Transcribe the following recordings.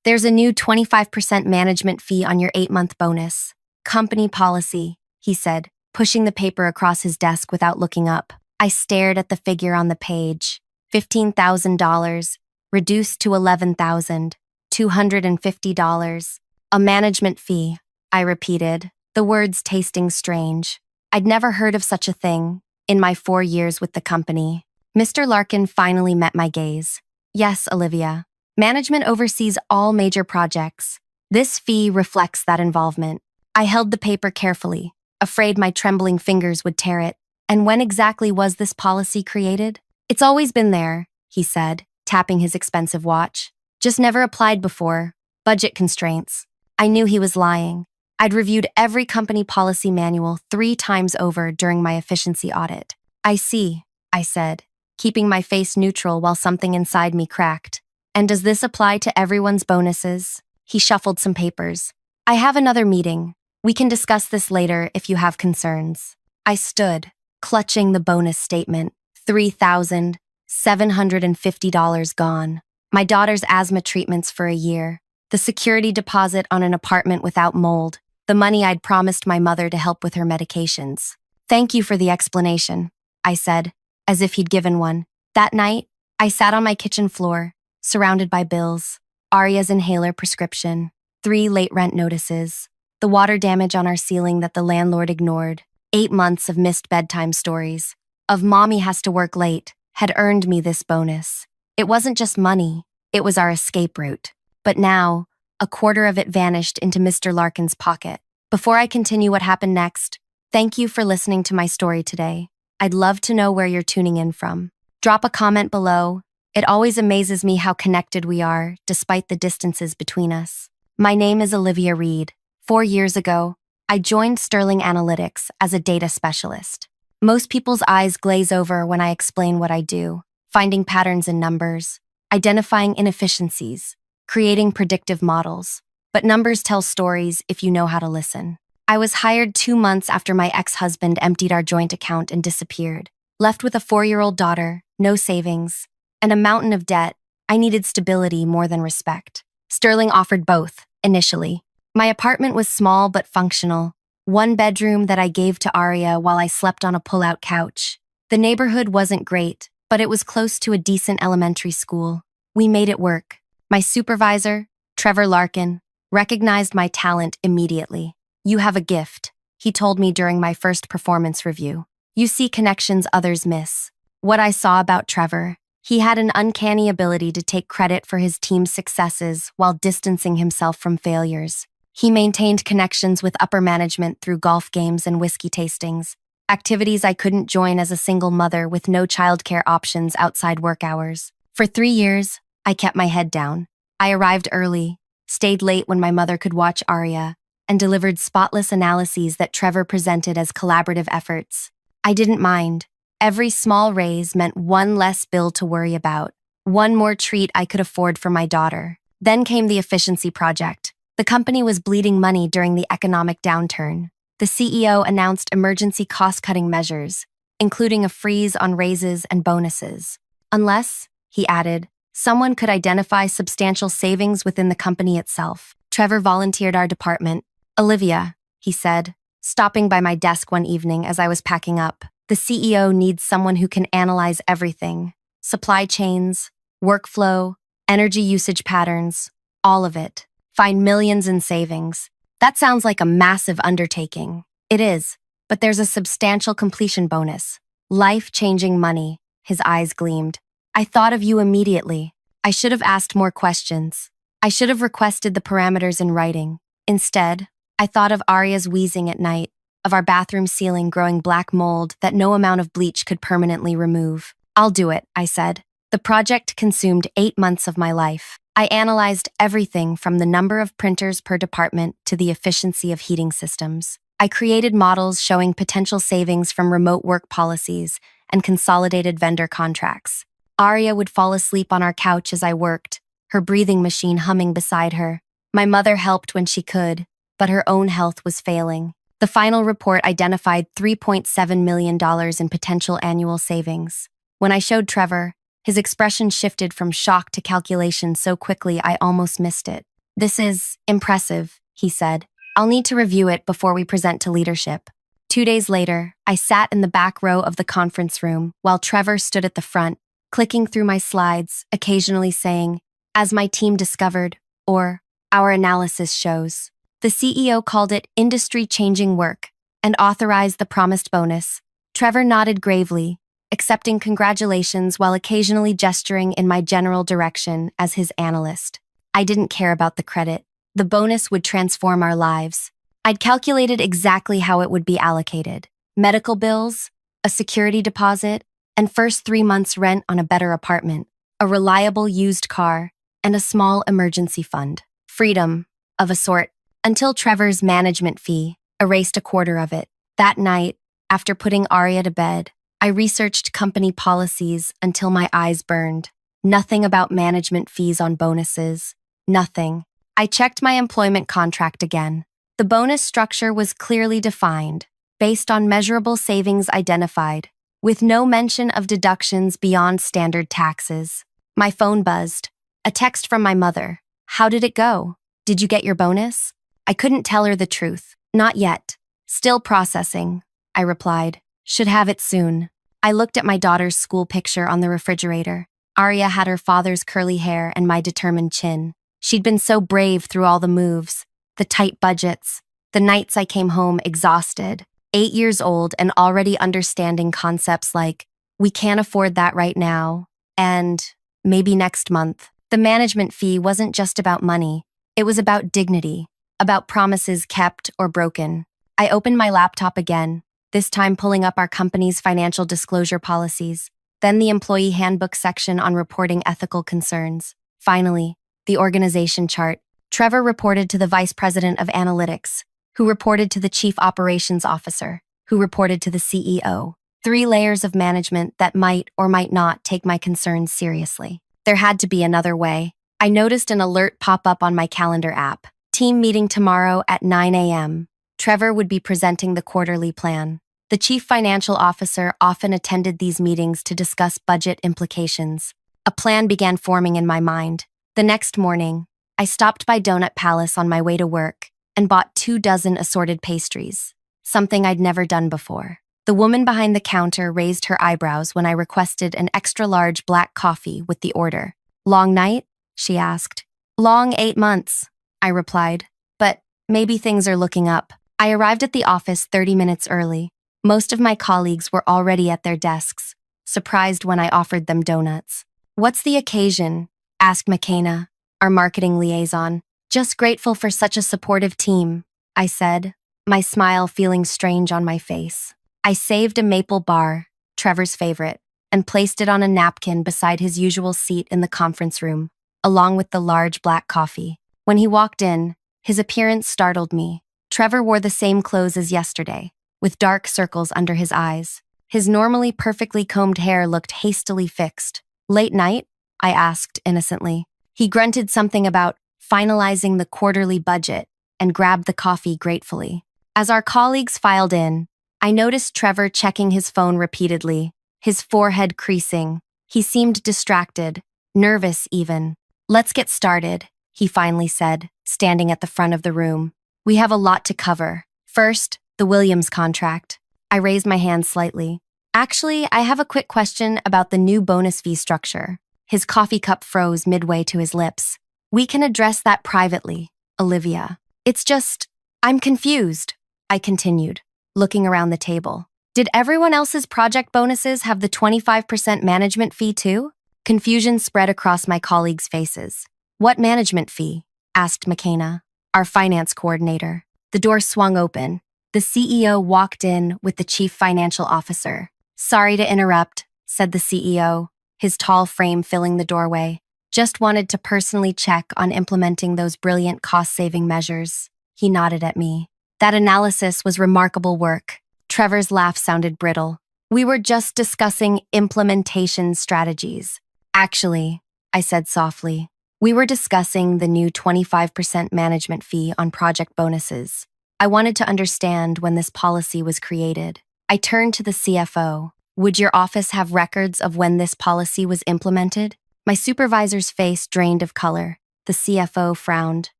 There's a new 25% management fee on your 8-month bonus. Company policy, he said, pushing the paper across his desk without looking up. I stared at the figure on the page. $15,000, reduced to $11,250. A management fee, I repeated, the words tasting strange. I'd never heard of such a thing in my 4 years with the company. Mr. Larkin finally met my gaze. Yes, Olivia. Management oversees all major projects. This fee reflects that involvement. I held the paper carefully, afraid my trembling fingers would tear it. And when exactly was this policy created? It's always been there, he said, tapping his expensive watch. Just never applied before. Budget constraints. I knew he was lying. I'd reviewed every company policy manual 3 times over during my efficiency audit. I see, I said, keeping my face neutral while something inside me cracked. And does this apply to everyone's bonuses? He shuffled some papers. I have another meeting. We can discuss this later if you have concerns. I stood, clutching the bonus statement. $3,750 gone. My daughter's asthma treatments for a year. The security deposit on an apartment without mold. The money I'd promised my mother to help with her medications. Thank you for the explanation, I said, as if he'd given one. That night, I sat on my kitchen floor, surrounded by bills, Arya's inhaler prescription, 3 late rent notices, the water damage on our ceiling that the landlord ignored, 8 months of missed bedtime stories, of mommy has to work late, had earned me this bonus. It wasn't just money, it was our escape route. But now, a quarter of it vanished into Mr. Larkin's pocket. Before I continue what happened next, thank you for listening to my story today. I'd love to know where you're tuning in from. Drop a comment below. It always amazes me how connected we are, despite the distances between us. My name is Olivia Reed. 4 years ago, I joined Sterling Analytics as a data specialist. Most people's eyes glaze over when I explain what I do, finding patterns in numbers, identifying inefficiencies, creating predictive models. But numbers tell stories if you know how to listen. I was hired 2 months after my ex-husband emptied our joint account and disappeared. Left with a 4-year-old daughter, no savings, and a mountain of debt, I needed stability more than respect. Sterling offered both, initially. My apartment was small but functional. 1 bedroom that I gave to Arya while I slept on a pull-out couch. The neighborhood wasn't great, but it was close to a decent elementary school. We made it work. My supervisor, Trevor Larkin, recognized my talent immediately. You have a gift, he told me during my first performance review. You see connections others miss. What I saw about Trevor, he had an uncanny ability to take credit for his team's successes while distancing himself from failures. He maintained connections with upper management through golf games and whiskey tastings, activities I couldn't join as a single mother with no childcare options outside work hours. For 3 years, I kept my head down. I arrived early, stayed late when my mother could watch Arya, and delivered spotless analyses that Trevor presented as collaborative efforts. I didn't mind. Every small raise meant 1 less bill to worry about, 1 more treat I could afford for my daughter. Then came the efficiency project. The company was bleeding money during the economic downturn. The CEO announced emergency cost-cutting measures, including a freeze on raises and bonuses. Unless, he added, someone could identify substantial savings within the company itself. Trevor volunteered our department. Olivia, he said, stopping by my desk one evening as I was packing up. The CEO needs someone who can analyze everything. Supply chains, workflow, energy usage patterns, all of it. Find millions in savings. That sounds like a massive undertaking. It is, but there's a substantial completion bonus. Life-changing money. His eyes gleamed. I thought of you immediately. I should have asked more questions. I should have requested the parameters in writing. Instead, I thought of Arya's wheezing at night, of our bathroom ceiling growing black mold that no amount of bleach could permanently remove. I'll do it, I said. The project consumed 8 months of my life. I analyzed everything from the number of printers per department to the efficiency of heating systems. I created models showing potential savings from remote work policies and consolidated vendor contracts. Arya would fall asleep on our couch as I worked, her breathing machine humming beside her. My mother helped when she could, but her own health was failing. The final report identified $3.7 million in potential annual savings. When I showed Trevor, his expression shifted from shock to calculation so quickly I almost missed it. This is impressive, he said. I'll need to review it before we present to leadership. 2 days later, I sat in the back row of the conference room while Trevor stood at the front, clicking through my slides, occasionally saying, "As my team discovered," or "Our analysis shows." The CEO called it industry-changing work and authorized the promised bonus. Trevor nodded gravely, accepting congratulations while occasionally gesturing in my general direction as his analyst. I didn't care about the credit. The bonus would transform our lives. I'd calculated exactly how it would be allocated. Medical bills, a security deposit, and first 3 months' rent on a better apartment, a reliable used car, and a small emergency fund. Freedom, of a sort, until Trevor's management fee erased a quarter of it. That night, after putting Arya to bed, I researched company policies until my eyes burned. Nothing about management fees on bonuses. Nothing. I checked my employment contract again. The bonus structure was clearly defined, based on measurable savings identified, with no mention of deductions beyond standard taxes. My phone buzzed. A text from my mother. "How did it go? Did you get your bonus?" I couldn't tell her the truth. "Not yet. Still processing," I replied. "Should have it soon." I looked at my daughter's school picture on the refrigerator. Arya had her father's curly hair and my determined chin. She'd been so brave through all the moves, the tight budgets, the nights I came home exhausted, 8 years old and already understanding concepts like, "We can't afford that right now," and "maybe next month." The management fee wasn't just about money. It was about dignity, about promises kept or broken. I opened my laptop again, this time pulling up our company's financial disclosure policies, then the employee handbook section on reporting ethical concerns. Finally, the organization chart. Trevor reported to the vice president of analytics, who reported to the chief operations officer, who reported to the CEO. 3 layers of management that might or might not take my concerns seriously. There had to be another way. I noticed an alert pop up on my calendar app. Team meeting tomorrow at 9 a.m. Trevor would be presenting the quarterly plan. The chief financial officer often attended these meetings to discuss budget implications. A plan began forming in my mind. The next morning, I stopped by Donut Palace on my way to work and bought 2 dozen assorted pastries, something I'd never done before. The woman behind the counter raised her eyebrows when I requested an extra-large black coffee with the order. "Long night?" she asked. "Long 8 months," I replied. "But maybe things are looking up." I arrived at the office 30 minutes early. Most of my colleagues were already at their desks, surprised when I offered them donuts. "What's the occasion?" asked McKenna, our marketing liaison. "Just grateful for such a supportive team," I said, my smile feeling strange on my face. I saved a maple bar, Trevor's favorite, and placed it on a napkin beside his usual seat in the conference room, along with the large black coffee. When he walked in, his appearance startled me. Trevor wore the same clothes as yesterday, with dark circles under his eyes. His normally perfectly combed hair looked hastily fixed. "Late night?" I asked innocently. He grunted something about finalizing the quarterly budget and grabbed the coffee gratefully. As our colleagues filed in, I noticed Trevor checking his phone repeatedly, his forehead creasing. He seemed distracted, nervous even. "Let's get started," he finally said, standing at the front of the room. "We have a lot to cover. First, the Williams contract." I raised my hand slightly. "Actually, I have a quick question about the new bonus fee structure." His coffee cup froze midway to his lips. "We can address that privately, Olivia. It's just, I'm confused," I continued, looking around the table. "Did everyone else's project bonuses have the 25% management fee too?" Confusion spread across my colleagues' faces. "What management fee?" asked McKenna, our finance coordinator. The door swung open. The CEO walked in with the chief financial officer. "Sorry to interrupt," said the CEO, his tall frame filling the doorway. "Just wanted to personally check on implementing those brilliant cost-saving measures." He nodded at me. "That analysis was remarkable work." Trevor's laugh sounded brittle. "We were just discussing implementation strategies." "Actually," I said softly, "we were discussing the new 25% management fee on project bonuses. I wanted to understand when this policy was created." I turned to the CFO. "Would your office have records of when this policy was implemented?" My supervisor's face drained of color. The CFO frowned.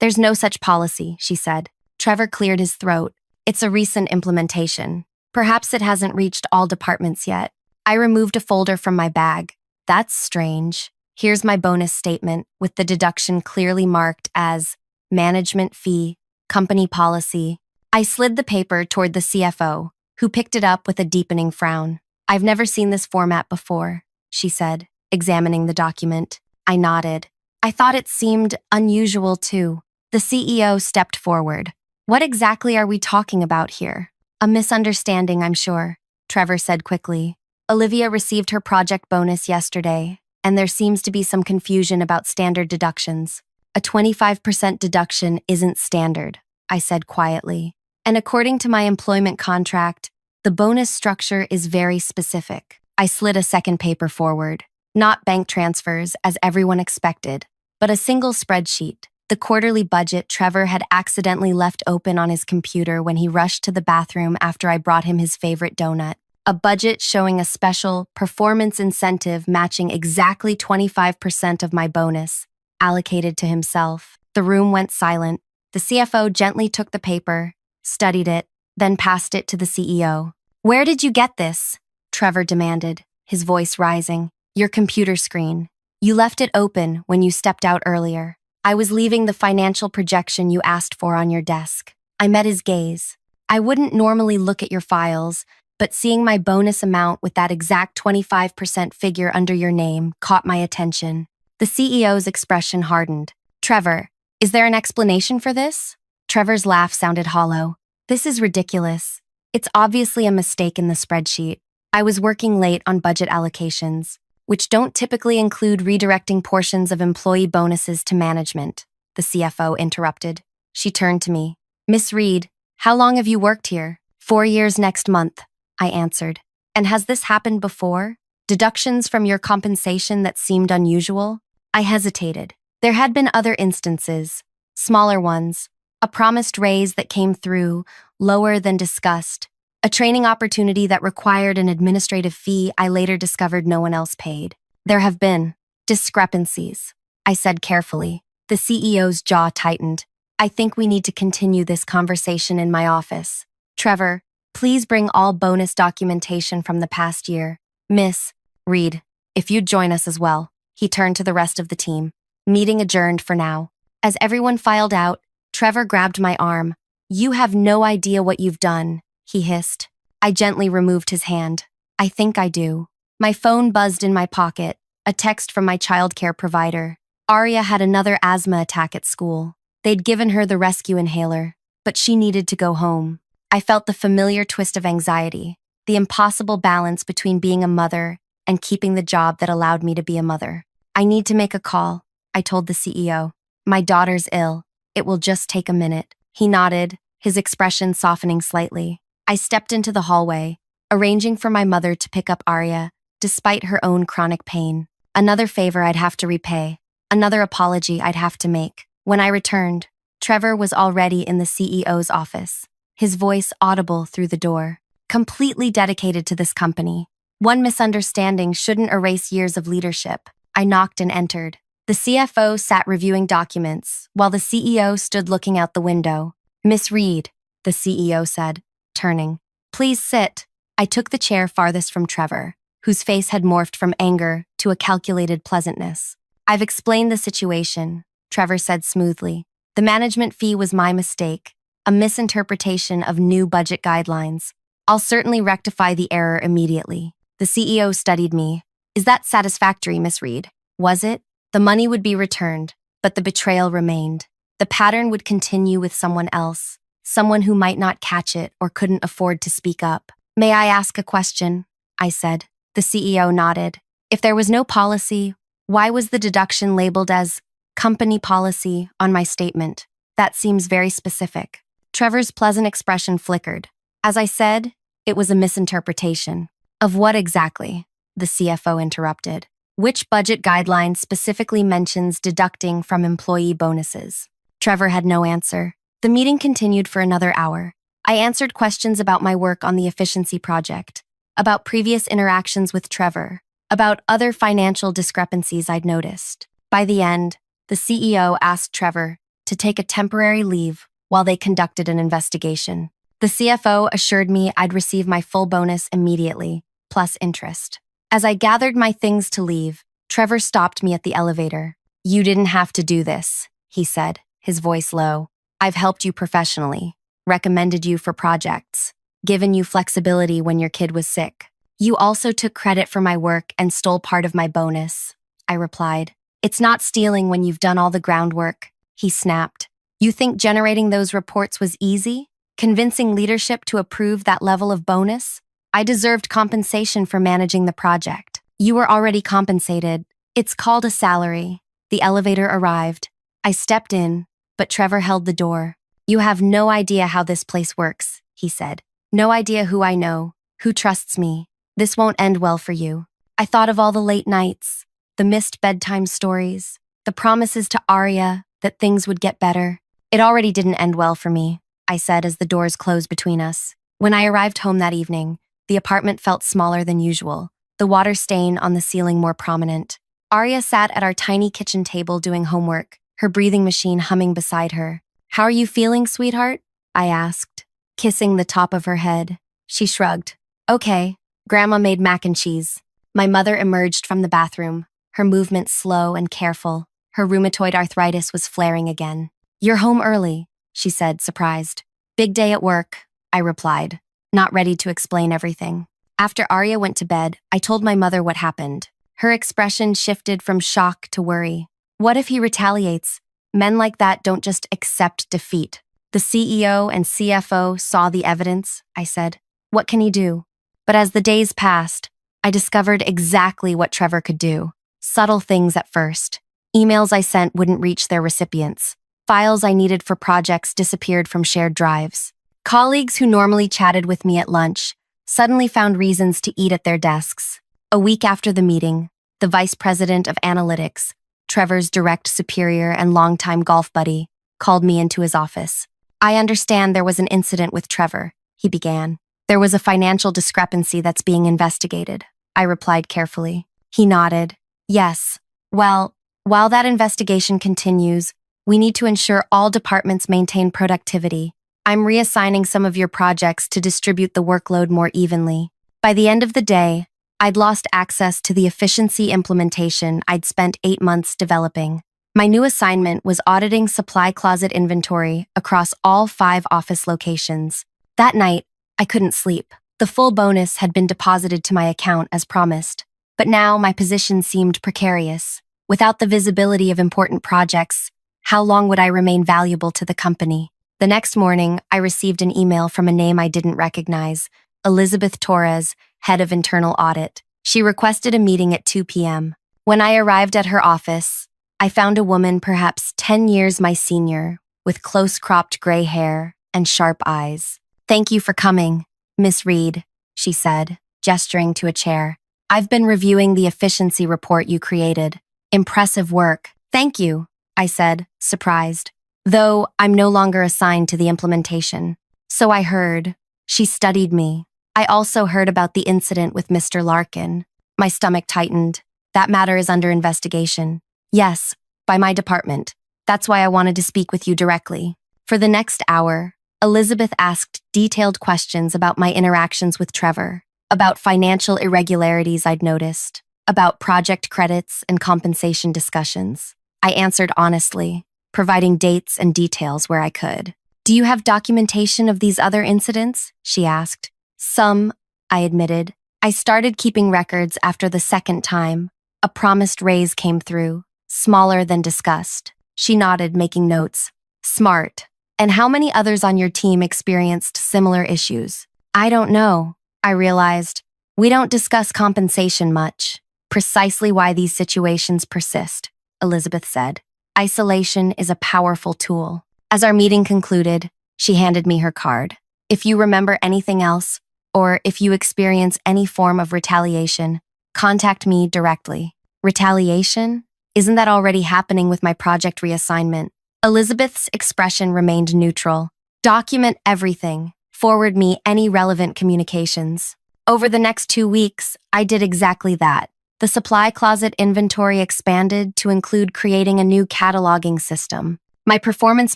There's no such policy, she said. Trevor cleared his throat. It's a recent implementation. Perhaps it hasn't reached all departments yet. I removed a folder from my bag. That's strange. Here's my bonus statement, with the deduction clearly marked as management fee, company policy. I slid the paper toward the CFO, who picked it up with a deepening frown. I've never seen this format before, she said, examining the document. I nodded. I thought it seemed unusual too. The CEO stepped forward. What exactly are we talking about here? A misunderstanding, I'm sure, Trevor said quickly. Olivia received her project bonus yesterday, and there seems to be some confusion about standard deductions. A 25% deduction isn't standard, I said quietly. And according to my employment contract, the bonus structure is very specific. I slid a second paper forward. Not bank transfers, as everyone expected, but a single spreadsheet. The quarterly budget Trevor had accidentally left open on his computer when he rushed to the bathroom after I brought him his favorite donut. A budget showing a special performance incentive matching exactly 25% of my bonus, allocated to himself. The room went silent. The CFO gently took the paper, studied it, then passed it to the CEO. Where did you get this? Trevor demanded, his voice rising. Your computer screen. You left it open when you stepped out earlier. I was leaving the financial projection you asked for on your desk. I met his gaze. I wouldn't normally look at your files, but seeing my bonus amount with that exact 25% figure under your name caught my attention. The CEO's expression hardened. Trevor, is there an explanation for this? Trevor's laugh sounded hollow. This is ridiculous. It's obviously a mistake in the spreadsheet. I was working late on budget allocations, which don't typically include redirecting portions of employee bonuses to management, the CFO interrupted. She turned to me. Miss Reed, how long have you worked here? 4 years next month, I answered. And has this happened before? Deductions from your compensation that seemed unusual? I hesitated. There had been other instances, smaller ones, a promised raise that came through, lower than discussed, a training opportunity that required an administrative fee I later discovered no one else paid. There have been discrepancies, I said carefully. The CEO's jaw tightened. I think we need to continue this conversation in my office. Trevor, please bring all bonus documentation from the past year. Miss Reed, if you'd join us as well. He turned to the rest of the team. Meeting adjourned for now. As everyone filed out, Trevor grabbed my arm. You have no idea what you've done, he hissed. I gently removed his hand. I think I do. My phone buzzed in my pocket, a text from my childcare provider. Arya had another asthma attack at school. They'd given her the rescue inhaler, but she needed to go home. I felt the familiar twist of anxiety, the impossible balance between being a mother and keeping the job that allowed me to be a mother. I need to make a call, I told the CEO. My daughter's ill. It will just take a minute. He nodded, his expression softening slightly. I stepped into the hallway, arranging for my mother to pick up Arya, despite her own chronic pain. Another favor I'd have to repay, another apology I'd have to make. When I returned, Trevor was already in the CEO's office, his voice audible through the door. Completely dedicated to this company. One misunderstanding shouldn't erase years of leadership. I knocked and entered. The CFO sat reviewing documents, while the CEO stood looking out the window. Miss Reed, the CEO said, turning. Please sit. I took the chair farthest from Trevor, whose face had morphed from anger to a calculated pleasantness. I've explained the situation, Trevor said smoothly. The management fee was my mistake, a misinterpretation of new budget guidelines. I'll certainly rectify the error immediately. The CEO studied me. Is that satisfactory, Miss Reed? Was it? The money would be returned, but the betrayal remained. The pattern would continue with someone else, someone who might not catch it or couldn't afford to speak up. May I ask a question? I said. The CEO nodded. If there was no policy, why was the deduction labeled as company policy on my statement? That seems very specific. Trevor's pleasant expression flickered. As I said, it was a misinterpretation. Of what exactly? The CFO interrupted. Which budget guideline specifically mentions deducting from employee bonuses? Trevor had no answer. The meeting continued for another hour. I answered questions about my work on the efficiency project, about previous interactions with Trevor, about other financial discrepancies I'd noticed. By the end, the CEO asked Trevor to take a temporary leave while they conducted an investigation. The CFO assured me I'd receive my full bonus immediately, plus interest. As I gathered my things to leave, Trevor stopped me at the elevator. "You didn't have to do this," he said, his voice low. "I've helped you professionally, recommended you for projects, given you flexibility when your kid was sick. You also took credit for my work and stole part of my bonus," I replied. "It's not stealing when you've done all the groundwork," he snapped. "You think generating those reports was easy? Convincing leadership to approve that level of bonus? I deserved compensation for managing the project. You were already compensated. It's called a salary." The elevator arrived. I stepped in, but Trevor held the door. "You have no idea how this place works," he said. "No idea who I know, who trusts me. This won't end well for you." I thought of all the late nights, the missed bedtime stories, the promises to Arya that things would get better. "It already didn't end well for me," I said as the doors closed between us. When I arrived home that evening, the apartment felt smaller than usual, the water stain on the ceiling more prominent. Arya sat at our tiny kitchen table doing homework, her breathing machine humming beside her. "How are you feeling, sweetheart?" I asked, kissing the top of her head. She shrugged. "Okay, Grandma made mac and cheese." My mother emerged from the bathroom, her movements slow and careful. Her rheumatoid arthritis was flaring again. "You're home early," she said, surprised. "Big day at work," I replied, not ready to explain everything. After Arya went to bed, I told my mother what happened. Her expression shifted from shock to worry. "What if he retaliates? Men like that don't just accept defeat." "The CEO and CFO saw the evidence," I said. "What can he do?" But as the days passed, I discovered exactly what Trevor could do. Subtle things at first. Emails I sent wouldn't reach their recipients. Files I needed for projects disappeared from shared drives. Colleagues who normally chatted with me at lunch suddenly found reasons to eat at their desks. A week after the meeting, the vice president of analytics, Trevor's direct superior and longtime golf buddy, called me into his office. "I understand there was an incident with Trevor," he began. "There was a financial discrepancy that's being investigated," I replied carefully. He nodded. "Yes. Well, while that investigation continues, we need to ensure all departments maintain productivity. I'm reassigning some of your projects to distribute the workload more evenly." By the end of the day, I'd lost access to the efficiency implementation I'd spent 8 months developing. My new assignment was auditing supply closet inventory across all 5 office locations. That night, I couldn't sleep. The full bonus had been deposited to my account as promised, but now my position seemed precarious. Without the visibility of important projects, how long would I remain valuable to the company? The next morning, I received an email from a name I didn't recognize, Elizabeth Torres, head of internal audit. She requested a meeting at 2 p.m. When I arrived at her office, I found a woman perhaps 10 years my senior, with close-cropped gray hair and sharp eyes. "Thank you for coming, Miss Reed," she said, gesturing to a chair. "I've been reviewing the efficiency report you created. Impressive work." "Thank you," I said, surprised. "Though I'm no longer assigned to the implementation." "So I heard." She studied me. "I also heard about the incident with Mr. Larkin." My stomach tightened. "That matter is under investigation." "Yes, by my department. That's why I wanted to speak with you directly." For the next hour, Elizabeth asked detailed questions about my interactions with Trevor, about financial irregularities I'd noticed, about project credits and compensation discussions. I answered honestly, providing dates and details where I could. "Do you have documentation of these other incidents?" she asked. "Some," I admitted. "I started keeping records after the second time. A promised raise came through, smaller than discussed." She nodded, making notes. "Smart. And how many others on your team experienced similar issues?" "I don't know," I realized. "We don't discuss compensation much." "Precisely why these situations persist," Elizabeth said. "Isolation is a powerful tool." As our meeting concluded, she handed me her card. "If you remember anything else, or if you experience any form of retaliation, contact me directly." "Retaliation? Isn't that already happening with my project reassignment?" Elizabeth's expression remained neutral. "Document everything. Forward me any relevant communications." Over the next 2 weeks, I did exactly that. The supply closet inventory expanded to include creating a new cataloging system. My performance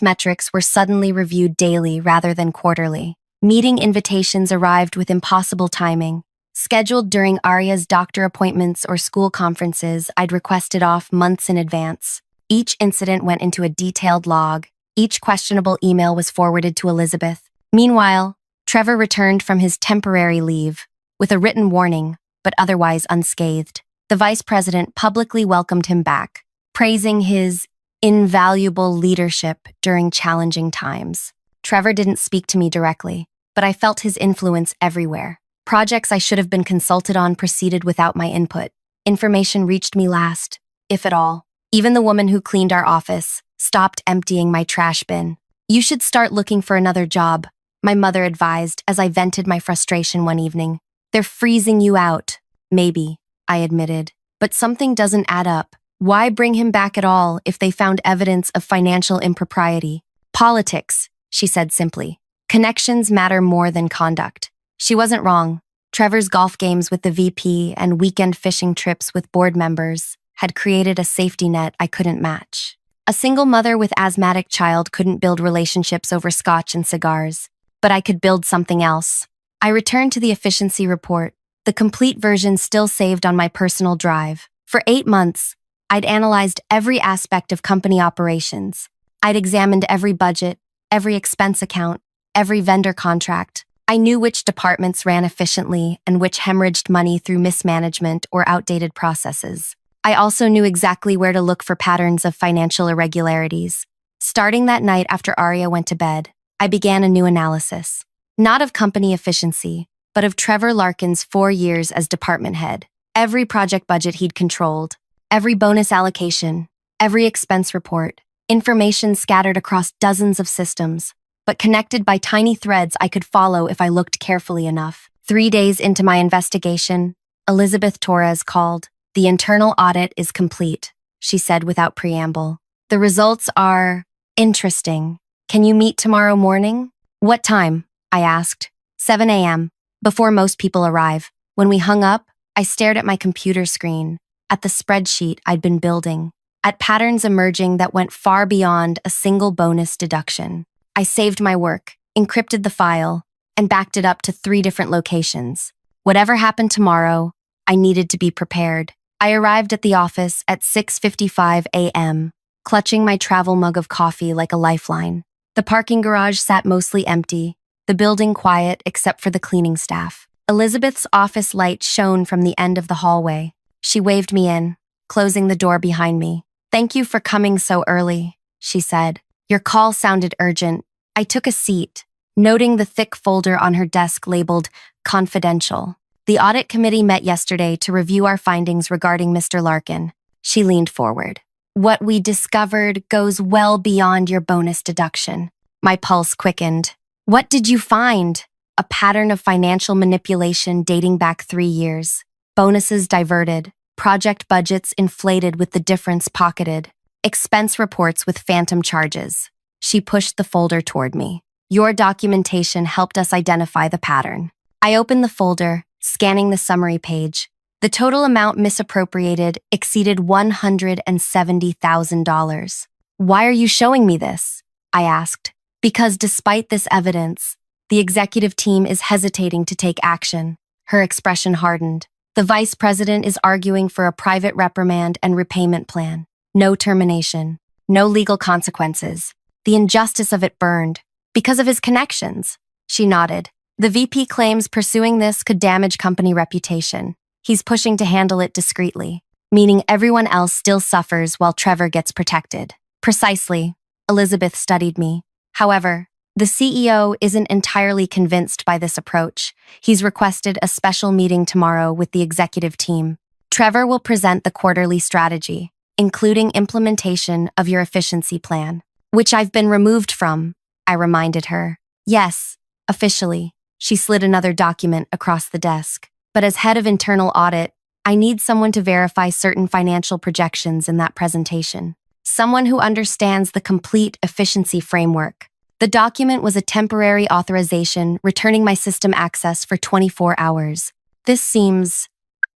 metrics were suddenly reviewed daily rather than quarterly. Meeting invitations arrived with impossible timing. Scheduled during Arya's doctor appointments or school conferences, I'd requested off months in advance. Each incident went into a detailed log. Each questionable email was forwarded to Elizabeth. Meanwhile, Trevor returned from his temporary leave with a written warning, but otherwise unscathed. The vice president publicly welcomed him back, praising his invaluable leadership during challenging times. Trevor didn't speak to me directly, but I felt his influence everywhere. Projects I should have been consulted on proceeded without my input. Information reached me last, if at all. Even the woman who cleaned our office stopped emptying my trash bin. "You should start looking for another job," my mother advised as I vented my frustration one evening. "They're freezing you out." "Maybe," I admitted, "but something doesn't add up. Why bring him back at all if they found evidence of financial impropriety?" "Politics," she said simply. "Connections matter more than conduct." She wasn't wrong. Trevor's golf games with the VP and weekend fishing trips with board members had created a safety net I couldn't match. A single mother with asthmatic child couldn't build relationships over scotch and cigars, but I could build something else. I returned to the efficiency report, the complete version still saved on my personal drive. For 8 months, I'd analyzed every aspect of company operations. I'd examined every budget, every expense account, every vendor contract. I knew which departments ran efficiently and which hemorrhaged money through mismanagement or outdated processes. I also knew exactly where to look for patterns of financial irregularities. Starting that night after Arya went to bed, I began a new analysis. Not of company efficiency, but of Trevor Larkin's 4 years as department head. Every project budget he'd controlled, every bonus allocation, every expense report, information scattered across dozens of systems, but connected by tiny threads I could follow if I looked carefully enough. 3 days into my investigation, Elizabeth Torres called. "The internal audit is complete," she said without preamble. "The results are interesting. Can you meet tomorrow morning?" "What time?" I asked. 7 a.m., before most people arrive. When we hung up, I stared at my computer screen, at the spreadsheet I'd been building, at patterns emerging that went far beyond a single bonus deduction. I saved my work, encrypted the file, and backed it up to 3 different locations. Whatever happened tomorrow, I needed to be prepared. I arrived at the office at 6:55 a.m., clutching my travel mug of coffee like a lifeline. The parking garage sat mostly empty, the building quiet except for the cleaning staff. Elizabeth's office light shone from the end of the hallway. She waved me in, closing the door behind me. "Thank you for coming so early," she said. "Your call sounded urgent." I took a seat, noting the thick folder on her desk labeled "Confidential." "The audit committee met yesterday to review our findings regarding Mr. Larkin." She leaned forward. "What we discovered goes well beyond your bonus deduction." My pulse quickened. "What did you find?" "A pattern of financial manipulation dating back 3 years. Bonuses diverted, project budgets inflated with the difference pocketed, expense reports with phantom charges." She pushed the folder toward me. "Your documentation helped us identify the pattern." I opened the folder, scanning the summary page. The total amount misappropriated exceeded $170,000. "Why are you showing me this?" I asked. "Because despite this evidence, the executive team is hesitating to take action." Her expression hardened. "The vice president is arguing for a private reprimand and repayment plan. No termination, no legal consequences. The injustice of it burned. Because of his connections." She nodded. "The VP claims pursuing this could damage company reputation. He's pushing to handle it discreetly, meaning everyone else still suffers while Trevor gets protected." "Precisely." Elizabeth studied me. "However, the CEO isn't entirely convinced by this approach. He's requested a special meeting tomorrow with the executive team. Trevor will present the quarterly strategy, including implementation of your efficiency plan." "Which I've been removed from," I reminded her. "Yes, officially." She slid another document across the desk. "But as head of internal audit, I need someone to verify certain financial projections in that presentation. Someone who understands the complete efficiency framework." The document was a temporary authorization returning my system access for 24 hours. "This seems,"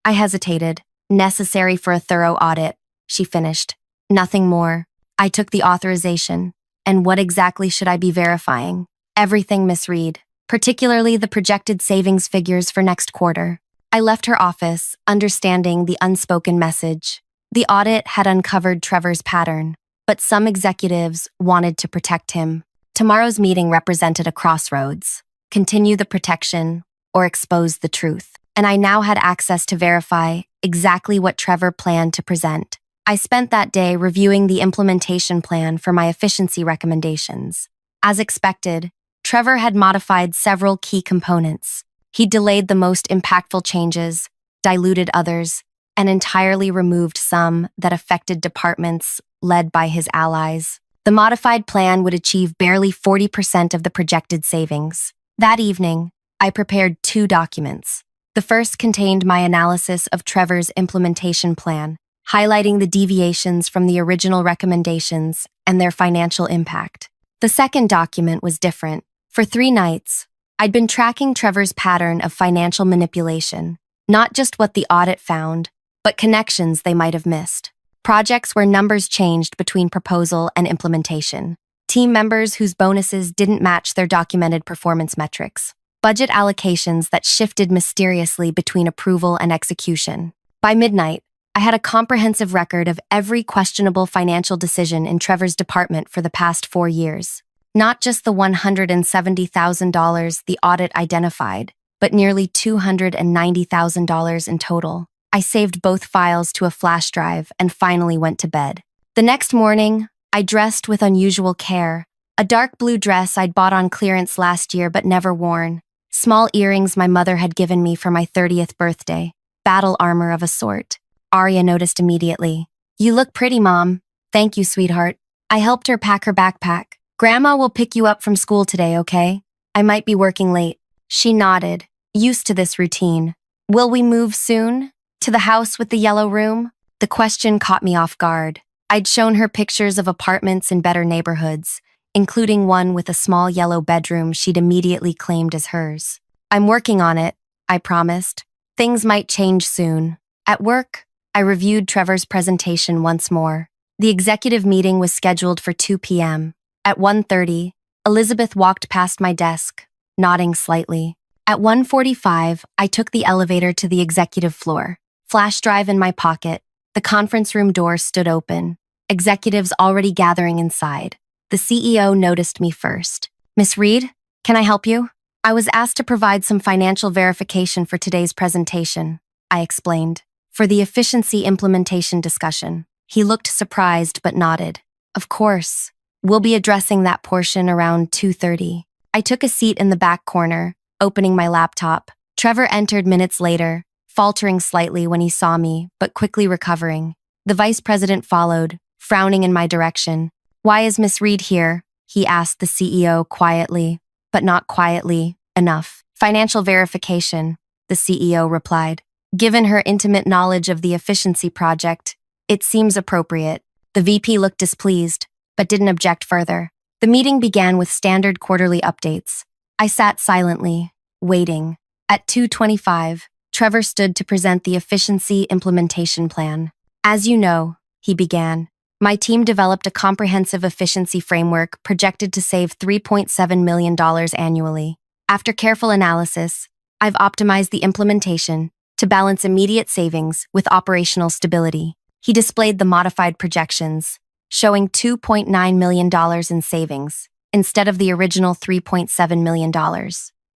I hesitated, "necessary for a thorough audit," she finished. "Nothing more." I took the authorization, And what exactly should I be verifying? Everything, Miss Reed, particularly the projected savings figures for next quarter. I left her office, understanding the unspoken message. The audit had uncovered Trevor's pattern, but some executives wanted to protect him. Tomorrow's meeting represented a crossroads: continue the protection or expose the truth. And I now had access to verify exactly what Trevor planned to present. I spent that day reviewing the implementation plan for my efficiency recommendations. As expected, Trevor had modified several key components. He delayed the most impactful changes, diluted others, and entirely removed some that affected departments led by his allies. The modified plan would achieve barely 40% of the projected savings. That evening, I prepared 2 documents. The first contained my analysis of Trevor's implementation plan, highlighting the deviations from the original recommendations and their financial impact. The second document was different. For 3 nights, I'd been tracking Trevor's pattern of financial manipulation, not just what the audit found, but connections they might have missed. Projects where numbers changed between proposal and implementation. Team members whose bonuses didn't match their documented performance metrics. Budget allocations that shifted mysteriously between approval and execution. By midnight, I had a comprehensive record of every questionable financial decision in Trevor's department for the past 4 years. Not just the $170,000 the audit identified, but nearly $290,000 in total. I saved both files to a flash drive and finally went to bed. The next morning, I dressed with unusual care. A dark blue dress I'd bought on clearance last year but never worn. Small earrings my mother had given me for my 30th birthday. Battle armor of a sort. Arya noticed immediately. "You look pretty, Mom." "Thank you, sweetheart." I helped her pack her backpack. "Grandma will pick you up from school today, okay? I might be working late." She nodded, used to this routine. "Will we move soon? To the house with the yellow room?" The question caught me off guard. I'd shown her pictures of apartments in better neighborhoods, including one with a small yellow bedroom she'd immediately claimed as hers. "I'm working on it," I promised. "Things might change soon." At work, I reviewed Trevor's presentation once more. The executive meeting was scheduled for 2 p.m. At 1:30, Elizabeth walked past my desk, nodding slightly. At 1:45, I took the elevator to the executive floor. Flash drive in my pocket, the conference room door stood open. Executives already gathering inside. The CEO noticed me first. "Miss Reed, can I help you?" "I was asked to provide some financial verification for today's presentation," I explained. "For the efficiency implementation discussion." He looked surprised but nodded. "Of course. We'll be addressing that portion around 2:30. I took a seat in the back corner, opening my laptop. Trevor entered minutes later, faltering slightly when he saw me, but quickly recovering. The vice president followed, frowning in my direction. "Why is Miss Reed here?" he asked the CEO quietly, but not quietly enough. "Financial verification," the CEO replied. "Given her intimate knowledge of the efficiency project, it seems appropriate." The VP looked displeased, but didn't object further. The meeting began with standard quarterly updates. I sat silently, waiting. At 2:25, Trevor stood to present the efficiency implementation plan. "As you know," he began, "my team developed a comprehensive efficiency framework projected to save $3.7 million annually. After careful analysis, I've optimized the implementation to balance immediate savings with operational stability." He displayed the modified projections, showing $2.9 million in savings, instead of the original $3.7 million.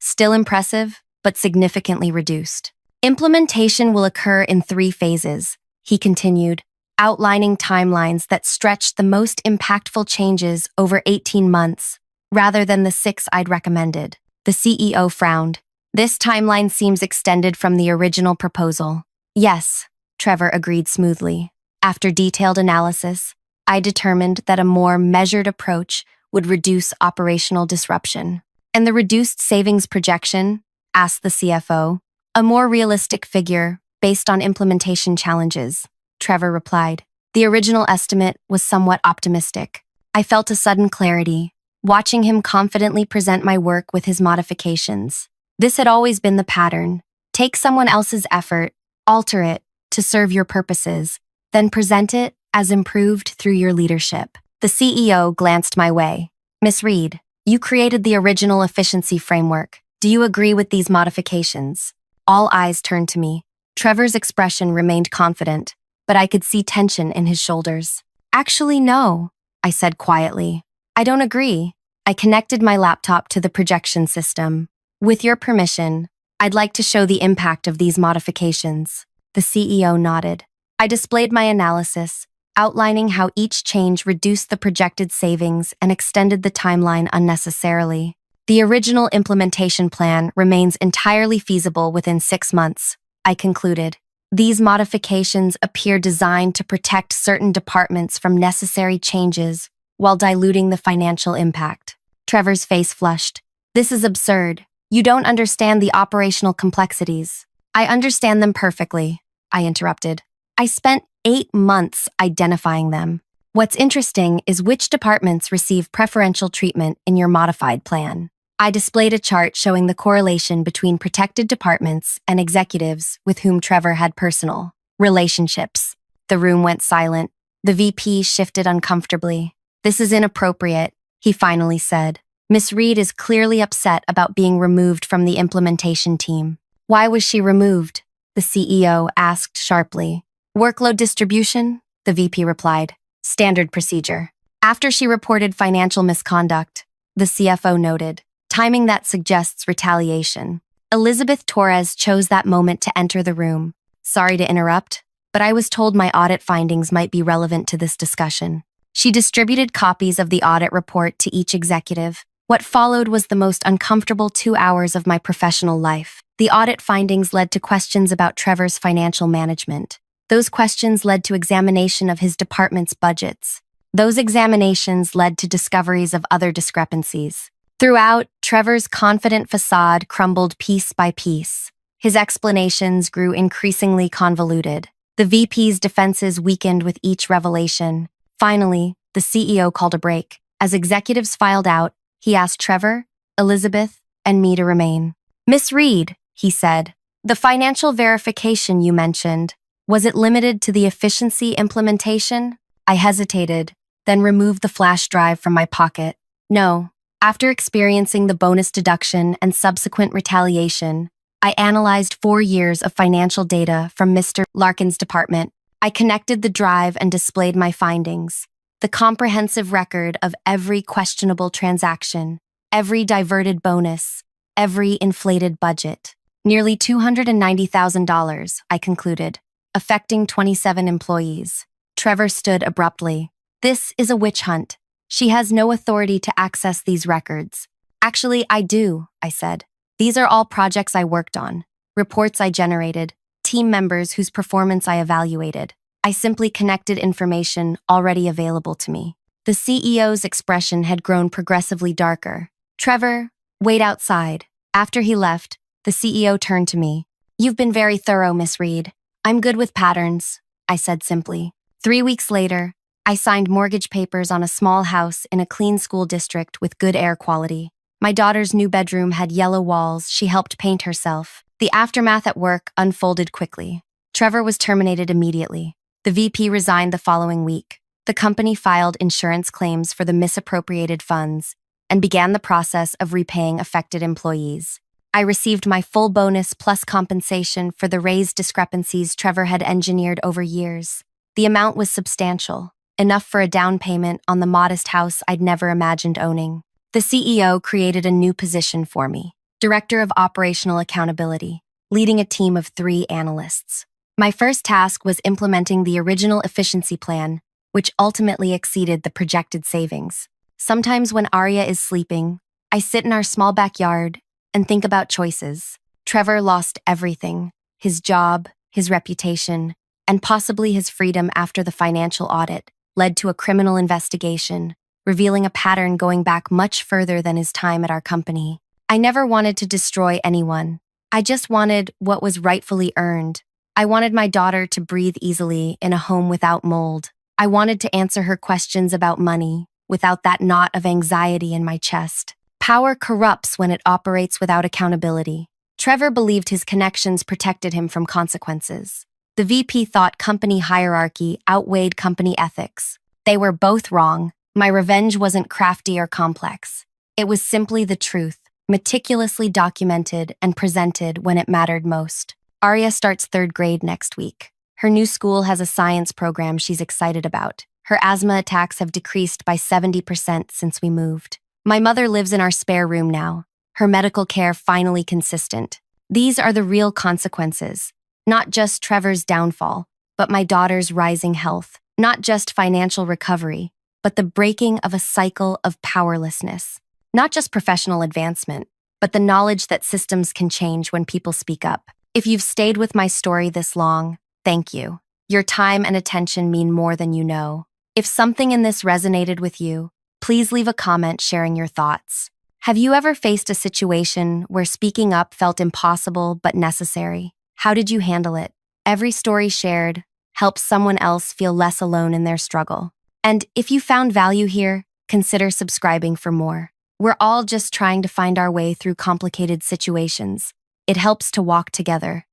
Still impressive, but significantly reduced. "Implementation will occur in 3 phases, he continued, outlining timelines that stretched the most impactful changes over 18 months, rather than the 6 I'd recommended. The CEO frowned. "This timeline seems extended from the original proposal." "Yes," Trevor agreed smoothly. After detailed analysis, I determined that a more measured approach would reduce operational disruption. "And the reduced savings projection?" asked the CFO. "A more realistic figure, based on implementation challenges," Trevor replied. The original estimate was somewhat optimistic. I felt a sudden clarity, watching him confidently present my work with his modifications. This had always been the pattern. Take someone else's effort, alter it, to serve your purposes, then present it as improved through your leadership. The CEO glanced my way. Miss Reed, you created the original efficiency framework. Do you agree with these modifications? All eyes turned to me. Trevor's expression remained confident, but I could see tension in his shoulders. Actually, no, I said quietly. I don't agree. I connected my laptop to the projection system. With your permission, I'd like to show the impact of these modifications. The CEO nodded. I displayed my analysis, outlining how each change reduced the projected savings and extended the timeline unnecessarily. The original implementation plan remains entirely feasible within 6 months, I concluded. These modifications appear designed to protect certain departments from necessary changes while diluting the financial impact. Trevor's face flushed. This is absurd. You don't understand the operational complexities. I understand them perfectly, I interrupted. I spent 8 months identifying them. What's interesting is which departments receive preferential treatment in your modified plan. I displayed a chart showing the correlation between protected departments and executives with whom Trevor had personal relationships. The room went silent. The VP shifted uncomfortably. This is inappropriate, he finally said. Miss Reed is clearly upset about being removed from the implementation team. Why was she removed? The CEO asked sharply. Workload distribution? The VP replied. Standard procedure. After she reported financial misconduct, the CFO noted. Timing that suggests retaliation. Elizabeth Torres chose that moment to enter the room. Sorry to interrupt, but I was told my audit findings might be relevant to this discussion. She distributed copies of the audit report to each executive. What followed was the most uncomfortable 2 hours of my professional life. The audit findings led to questions about Trevor's financial management. Those questions led to examination of his department's budgets. Those examinations led to discoveries of other discrepancies. Throughout, Trevor's confident facade crumbled piece by piece. His explanations grew increasingly convoluted. The VP's defenses weakened with each revelation. Finally, the CEO called a break. As executives filed out, he asked Trevor, Elizabeth, and me to remain. Miss Reed, he said, the financial verification you mentioned, was it limited to the efficiency implementation? I hesitated, then removed the flash drive from my pocket. No. After experiencing the bonus deduction and subsequent retaliation, I analyzed 4 years of financial data from Mr. Larkin's department. I connected the drive and displayed my findings. The comprehensive record of every questionable transaction, every diverted bonus, every inflated budget. Nearly $290,000, I concluded, affecting 27 employees. Trevor stood abruptly. This is a witch hunt. She has no authority to access these records. Actually, I do, I said. These are all projects I worked on, reports I generated, team members whose performance I evaluated. I simply connected information already available to me. The CEO's expression had grown progressively darker. Trevor, wait outside. After he left, the CEO turned to me. You've been very thorough, Miss Reed. I'm good with patterns, I said simply. 3 weeks later, I signed mortgage papers on a small house in a clean school district with good air quality. My daughter's new bedroom had yellow walls she helped paint herself. The aftermath at work unfolded quickly. Trevor was terminated immediately. The VP resigned the following week. The company filed insurance claims for the misappropriated funds and began the process of repaying affected employees. I received my full bonus plus compensation for the raised discrepancies Trevor had engineered over years. The amount was substantial, enough for a down payment on the modest house I'd never imagined owning. The CEO created a new position for me, Director of Operational Accountability, leading a team of 3 analysts. My first task was implementing the original efficiency plan, which ultimately exceeded the projected savings. Sometimes when Arya is sleeping, I sit in our small backyard and think about choices. Trevor lost everything, his job, his reputation, and possibly his freedom after the financial audit led to a criminal investigation, revealing a pattern going back much further than his time at our company. I never wanted to destroy anyone. I just wanted what was rightfully earned. I wanted my daughter to breathe easily in a home without mold. I wanted to answer her questions about money without that knot of anxiety in my chest. Power corrupts when it operates without accountability. Trevor believed his connections protected him from consequences. The VP thought company hierarchy outweighed company ethics. They were both wrong. My revenge wasn't crafty or complex. It was simply the truth, meticulously documented and presented when it mattered most. Arya starts third grade next week. Her new school has a science program she's excited about. Her asthma attacks have decreased by 70% since we moved. My mother lives in our spare room now, her medical care finally consistent. These are the real consequences, not just Trevor's downfall, but my daughter's rising health, not just financial recovery, but the breaking of a cycle of powerlessness. Not just professional advancement, but the knowledge that systems can change when people speak up. If you've stayed with my story this long, thank you. Your time and attention mean more than you know. If something in this resonated with you, please leave a comment sharing your thoughts. Have you ever faced a situation where speaking up felt impossible but necessary? How did you handle it? Every story shared helps someone else feel less alone in their struggle. And if you found value here, consider subscribing for more. We're all just trying to find our way through complicated situations. It helps to walk together.